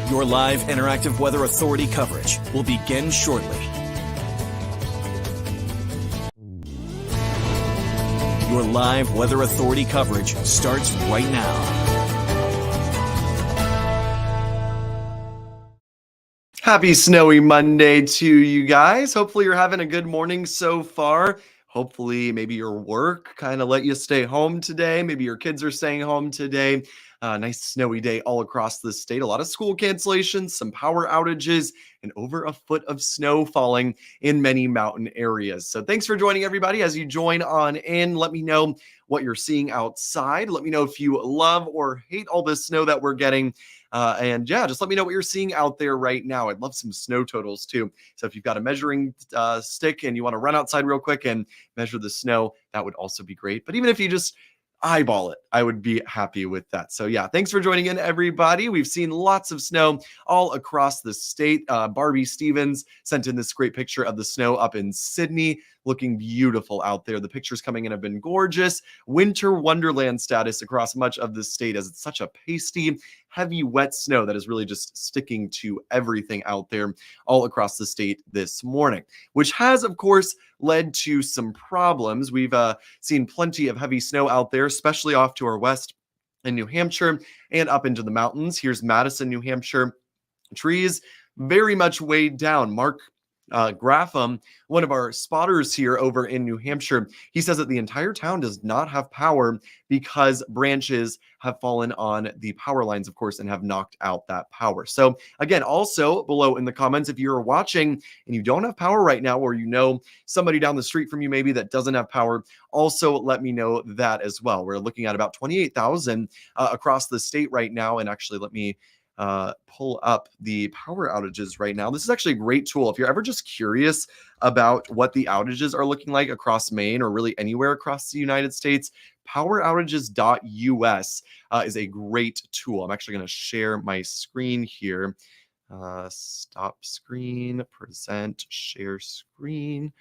Your live interactive Weather Authority coverage will begin shortly. Your live Weather Authority coverage starts right now. Happy snowy Monday to you guys. Hopefully you're having a good morning so far. Hopefully maybe your work kind of let you stay home today. Maybe your kids are staying home today. Nice snowy day all across the state. A lot of school cancellations, some power outages, and over a foot of snow falling in many mountain areas. So thanks for joining everybody. As you join on in, let me know what you're seeing outside. Let me know if you love or hate all this snow that we're getting. And yeah, just let me know what you're seeing out there right now. I'd love some snow totals too. So if you've got a measuring stick and you want to run outside real quick and measure the snow, that would also be great. But even if you just eyeball it, I would be happy with that. So yeah, thanks for joining in, everybody. We've seen lots of snow all across the state. Barbie Stevens sent in this great picture of the snow up in Sydney, looking beautiful out there. The pictures coming in have been gorgeous. Winter wonderland status across much of the state, as it's such a pasty, heavy, wet snow that is really just sticking to everything out there all across the state this morning, which has, of course, led to some problems. We've seen plenty of heavy snow out there, especially off to our west in New Hampshire and up into the mountains. Here's Madison, New Hampshire. Trees very much weighed down. Mark Graffam, one of our spotters here over in New Hampshire, he says that the entire town does not have power because branches have fallen on the power lines, of course, and have knocked out that power. So again, also below in the comments, if you're watching and you don't have power right now, or you know somebody down the street from you maybe that doesn't have power, also let me know that as well. We're looking at about 28,000 across the state right now. And actually, let me pull up the power outages right now. This is actually a great tool. If you're ever just curious about what the outages are looking like across Maine or really anywhere across the United States, powerautages.us is a great tool. I'm actually going to share my screen here. Stop screen, present, share screen.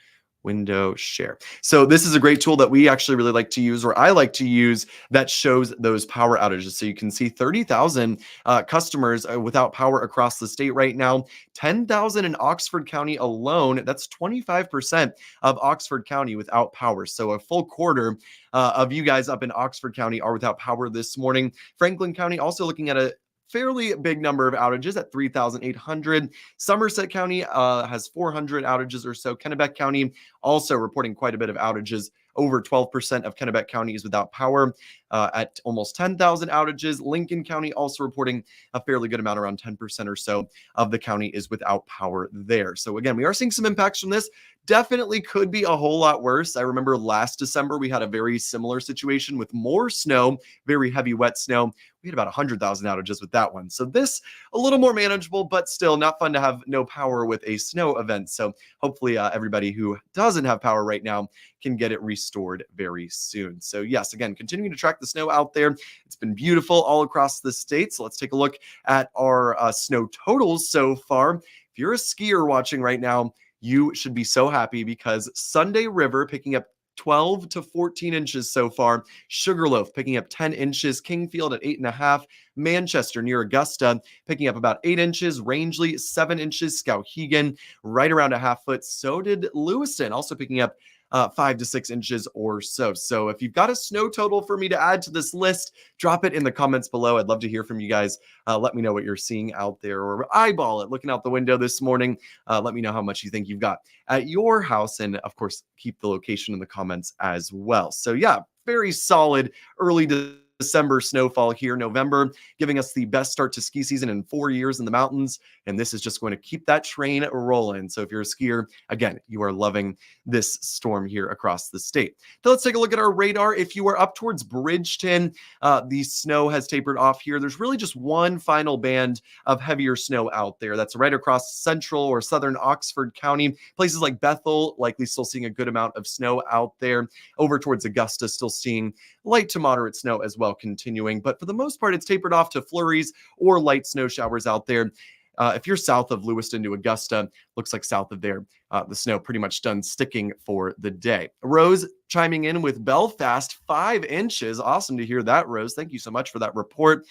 Window share. So this is a great tool that we actually really like to use, or I like to use, that shows those power outages. So you can see 30,000 customers without power across the state right now. 10,000 in Oxford County alone. That's 25% of Oxford County without power. So a full quarter of you guys up in Oxford County are without power this morning. Franklin County also looking at a fairly big number of outages at 3,800. Somerset County has 400 outages or so. Kennebec County also reporting quite a bit of outages. Over 12% of Kennebec County is without power at almost 10,000 outages. Lincoln County also reporting a fairly good amount, around 10% or so of the county is without power there. So again, we are seeing some impacts from this. Definitely could be a whole lot worse. I remember last December, we had a very similar situation with more snow, very heavy, wet snow. We had about 100,000 outages with that one. So this, a little more manageable, but still not fun to have no power with a snow event. So hopefully everybody who doesn't have power right now can get it restored very soon. So yes, again, continuing to track the snow out there. It's been beautiful all across the state. So let's take a look at our snow totals so far. If you're a skier watching right now, you should be so happy because Sunday River picking up 12 to 14 inches so far. Sugarloaf picking up 10 inches. Kingfield at 8.5. Manchester near Augusta picking up about 8 inches. Rangeley 7 inches. Skowhegan right around a half foot. So did Lewiston, also picking up 5 to 6 inches or so. So if you've got a snow total for me to add to this list, drop it in the comments below. I'd love to hear from you guys. Let me know what you're seeing out there, or eyeball it looking out the window this morning. Let me know how much you think you've got at your house. And of course, keep the location in the comments as well. So yeah, very solid early December snowfall here. November giving us the best start to ski season in 4 years in the mountains, and this is just going to keep that train rolling. So if you're a skier, again, you are loving this storm here across the state. So let's take a look at our radar. If you are up towards Bridgeton, the snow has tapered off here. There's really just one final band of heavier snow out there. That's right across central or southern Oxford County. Places like Bethel, likely still seeing a good amount of snow out there. Over towards Augusta, still seeing light to moderate snow as well continuing. But for the most part, it's tapered off to flurries or light snow showers out there. If you're south of Lewiston to Augusta, looks like south of there, the snow pretty much done sticking for the day. Rose chiming in with Belfast, 5 inches. Awesome to hear that, Rose. Thank you so much for that report.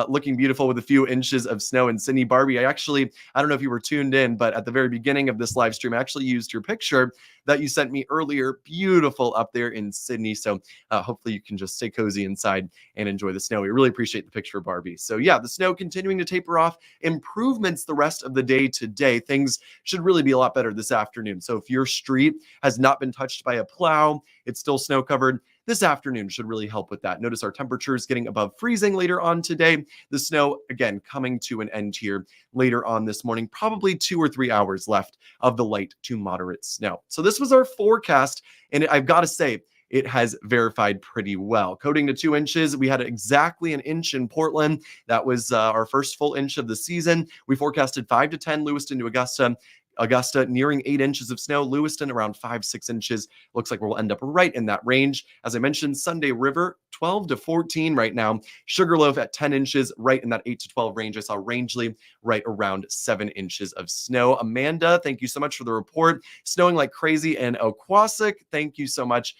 Looking beautiful with a few inches of snow in Sydney. Barbie, I don't know if you were tuned in, but at the very beginning of this live stream, I actually used your picture that you sent me earlier. Beautiful up there in Sydney. So hopefully you can just stay cozy inside and enjoy the snow. We really appreciate the picture, Barbie. So yeah, the snow continuing to taper off. Improvements the rest of the day today. Things should really be a lot better this afternoon. So if your street has not been touched by a plow, it's still snow covered, this afternoon should really help with that. Notice our temperatures getting above freezing later on today. The snow, again, coming to an end here later on this morning. Probably 2 or 3 hours left of the light to moderate snow. So this was our forecast, and I've got to say, it has verified pretty well. Coating to 2 inches, we had exactly an inch in Portland. That was our first full inch of the season. We forecasted 5 to 10 Lewiston to Augusta. Augusta nearing 8 inches of snow. Lewiston around 5-6 inches. Looks like we'll end up right in that range. As I mentioned, Sunday River 12 to 14 right now. Sugarloaf at 10 inches, right in that 8 to 12 range. I saw Rangeley right around 7 inches of snow. Amanda, thank you so much for the report. Snowing like crazy in Oquassic. Thank you so much.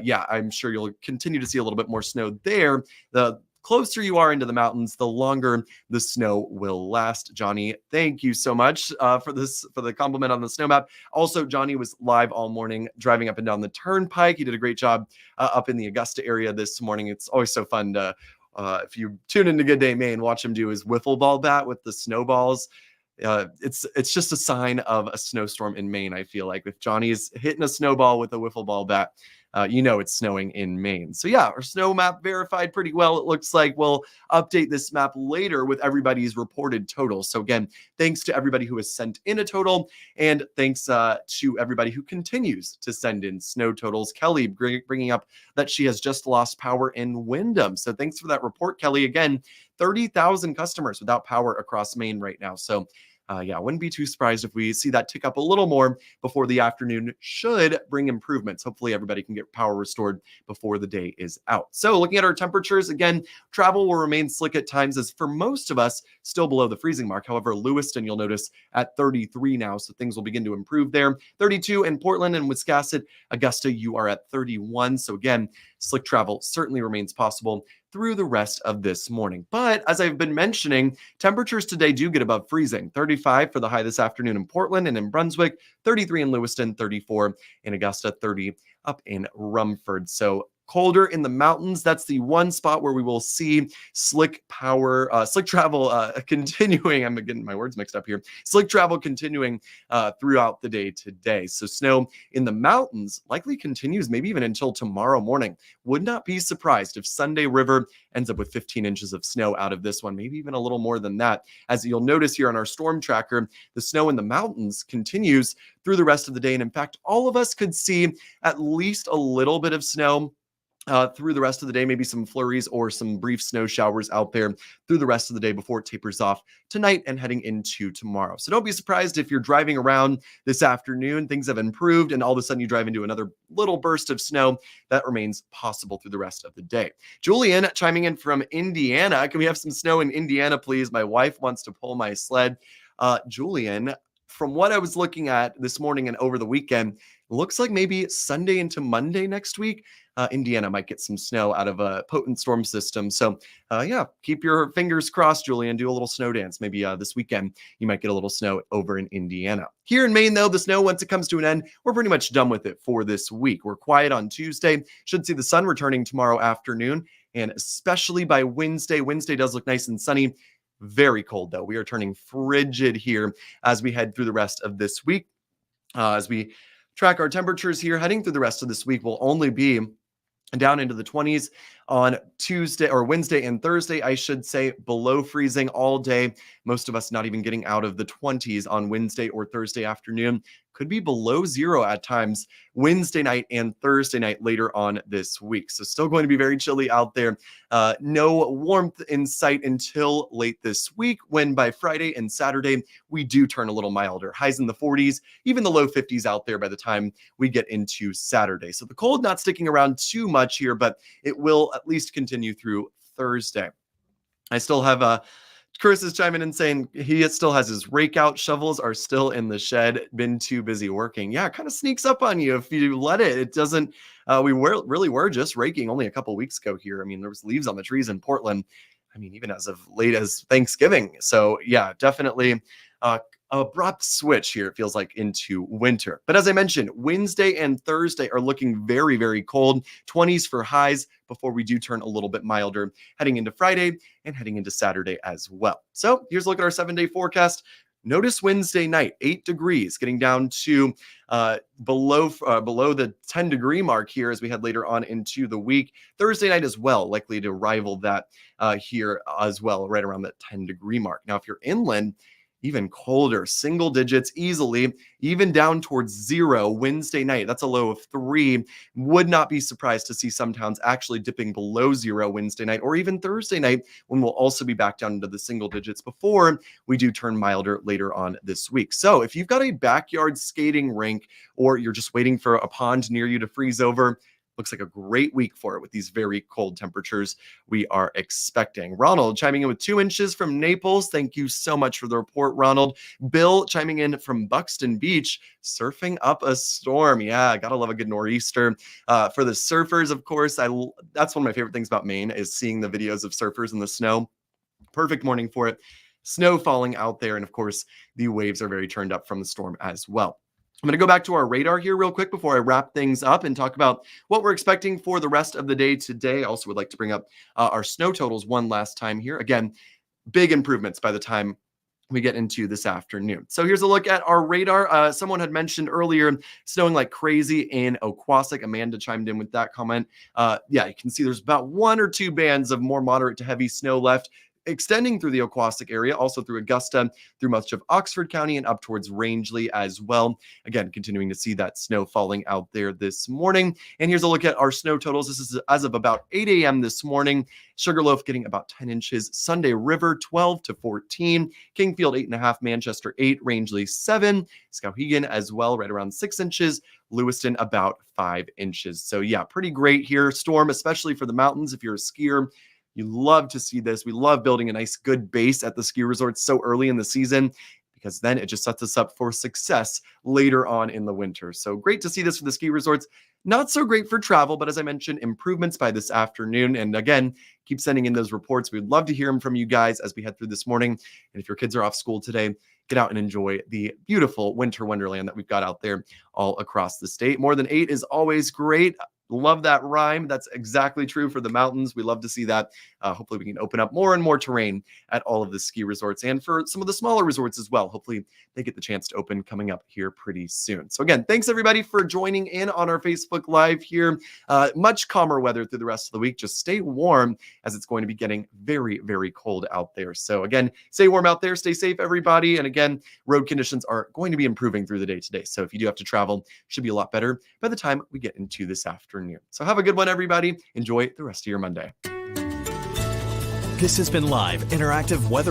Yeah, I'm sure you'll continue to see a little bit more snow there. The closer you are into the mountains, the longer the snow will last. Johnny, thank you so much for the compliment on the snow map. Also, Johnny was live all morning driving up and down the turnpike. He did a great job up in the Augusta area this morning. It's always so fun to, if you tune into Good Day Maine, watch him do his wiffle ball bat with the snowballs. It's just a sign of a snowstorm in Maine, I feel like. If Johnny's hitting a snowball with a wiffle ball bat, you know it's snowing in Maine. So yeah, our snow map verified pretty well. It looks like we'll update this map later with everybody's reported totals. So again, thanks to everybody who has sent in a total, and thanks to everybody who continues to send in snow totals. Kelly bringing up that she has just lost power in Windham. So thanks for that report, Kelly. Again, 30,000 customers without power across Maine right now. So yeah, I wouldn't be too surprised if we see that tick up a little more before the afternoon. Should bring improvements. Hopefully everybody can get power restored before the day is out. So looking at our temperatures, again, travel will remain slick at times as for most of us still below the freezing mark. However, Lewiston, you'll notice at 33 now, so things will begin to improve there. 32 in Portland and Wiscasset. Augusta, you are at 31. So again, slick travel certainly remains possible through the rest of this morning. But as I've been mentioning, temperatures today do get above freezing. 35 for the high this afternoon in Portland and in Brunswick, 33 in Lewiston, 34 in Augusta, 30 up in Rumford. So colder in the mountains. That's the one spot where we will see slick travel continuing. I'm getting my words mixed up here. Slick travel continuing throughout the day today. So snow in the mountains likely continues maybe even until tomorrow morning. Would not be surprised if Sunday River ends up with 15 inches of snow out of this one, maybe even a little more than that. As you'll notice here on our storm tracker, the snow in the mountains continues through the rest of the day. And in fact, all of us could see at least a little bit of snow through the rest of the day, maybe some flurries or some brief snow showers out there through the rest of the day before it tapers off tonight and heading into tomorrow. So don't be surprised if you're driving around this afternoon, things have improved, and all of a sudden you drive into another little burst of snow. That remains possible through the rest of the day. Julian chiming in from Indiana. Can we have some snow in Indiana, please? My wife wants to pull my sled. Julian, from what I was looking at this morning and over the weekend, looks like maybe Sunday into Monday next week, Indiana might get some snow out of a potent storm system. So yeah, keep your fingers crossed, Julian. Do a little snow dance. Maybe this weekend you might get a little snow over in Indiana. Here in Maine, though, the snow, once it comes to an end, we're pretty much done with it for this week. We're quiet on Tuesday. Should see the sun returning tomorrow afternoon, and especially by Wednesday. Wednesday does look nice and sunny. Very cold, though. We are turning frigid here as we head through the rest of this week. As we track our temperatures here, heading through the rest of this week will only be down into the 20s on Tuesday or Wednesday and Thursday, I should say, below freezing all day. Most of us not even getting out of the 20s on Wednesday or Thursday afternoon. Could be below zero at times Wednesday night and Thursday night later on this week. So still going to be very chilly out there. No warmth in sight until late this week, when by Friday and Saturday, we do turn a little milder. Highs in the 40s, even the low 50s out there by the time we get into Saturday. So the cold not sticking around too much here, but it will at least continue through Thursday. I still have Chris is chiming in saying he still has his rake out. Shovels are still in the shed. Been too busy working. Yeah, it kind of sneaks up on you if you let it. It doesn't. We really were just raking only a couple weeks ago here. I mean, there was leaves on the trees in Portland. I mean, even as of late as Thanksgiving. So yeah, definitely abrupt switch here, it feels like, into winter. But as I mentioned, Wednesday and Thursday are looking very, very cold. 20s for highs before we do turn a little bit milder heading into Friday and heading into Saturday as well. So here's a look at our 7-day forecast. Notice Wednesday night, 8 degrees, getting down to below the 10-degree mark here as we head later on into the week. Thursday night as well, likely to rival that here as well, right around that 10-degree mark. Now, if you're inland, even colder, single digits easily, even down towards 0 Wednesday night. That's a low of 3. Would not be surprised to see some towns actually dipping below 0 Wednesday night or even Thursday night, when we'll also be back down into the single digits before we do turn milder later on this week. So if you've got a backyard skating rink or you're just waiting for a pond near you to freeze over, looks like a great week for it with these very cold temperatures we are expecting. Ronald chiming in with 2 inches from Naples. Thank you so much for the report, Ronald. Bill chiming in from Buxton Beach, surfing up a storm. Yeah, gotta love a good nor'easter. For the surfers, of course, that's one of my favorite things about Maine is seeing the videos of surfers in the snow. Perfect morning for it. Snow falling out there, and of course, the waves are very turned up from the storm as well. I'm going to go back to our radar here real quick before I wrap things up and talk about what we're expecting for the rest of the day today. I also would like to bring up our snow totals one last time here. Again, big improvements by the time we get into this afternoon. So here's a look at our radar. Someone had mentioned earlier snowing like crazy in Oquassic. Amanda chimed in with that comment. Yeah, you can see there's about 1 or 2 bands of more moderate to heavy snow left, extending through the Oquassic area, also through Augusta, through much of Oxford County, and up towards Rangeley as well. Again, continuing to see that snow falling out there this morning. And here's a look at our snow totals. This is as of about 8 a.m. this morning. Sugarloaf getting about 10 inches. Sunday River, 12 to 14. Kingfield, 8.5. Manchester, 8. Rangeley, 7. Skowhegan as well, right around 6 inches. Lewiston, about 5 inches. So yeah, pretty great here. Storm, especially for the mountains if you're a skier. You love to see this. We love building a nice, good base at the ski resorts so early in the season, because then it just sets us up for success later on in the winter. So great to see this for the ski resorts. Not so great for travel, but as I mentioned, improvements by this afternoon. And again, keep sending in those reports. We'd love to hear them from you guys as we head through this morning. And if your kids are off school today, get out and enjoy the beautiful winter wonderland that we've got out there all across the state. More than 8 is always great. Love that rhyme. That's exactly true for the mountains. We love to see that. Hopefully we can open up more and more terrain at all of the ski resorts and for some of the smaller resorts as well. Hopefully they get the chance to open coming up here pretty soon. So again, thanks everybody for joining in on our Facebook Live here. Much calmer weather through the rest of the week. Just stay warm as it's going to be getting very, very cold out there. So again, stay warm out there. Stay safe, everybody. And again, road conditions are going to be improving through the day today. So if you do have to travel, it should be a lot better by the time we get into this afternoon. So have a good one, everybody. Enjoy the rest of your Monday. This has been live interactive weather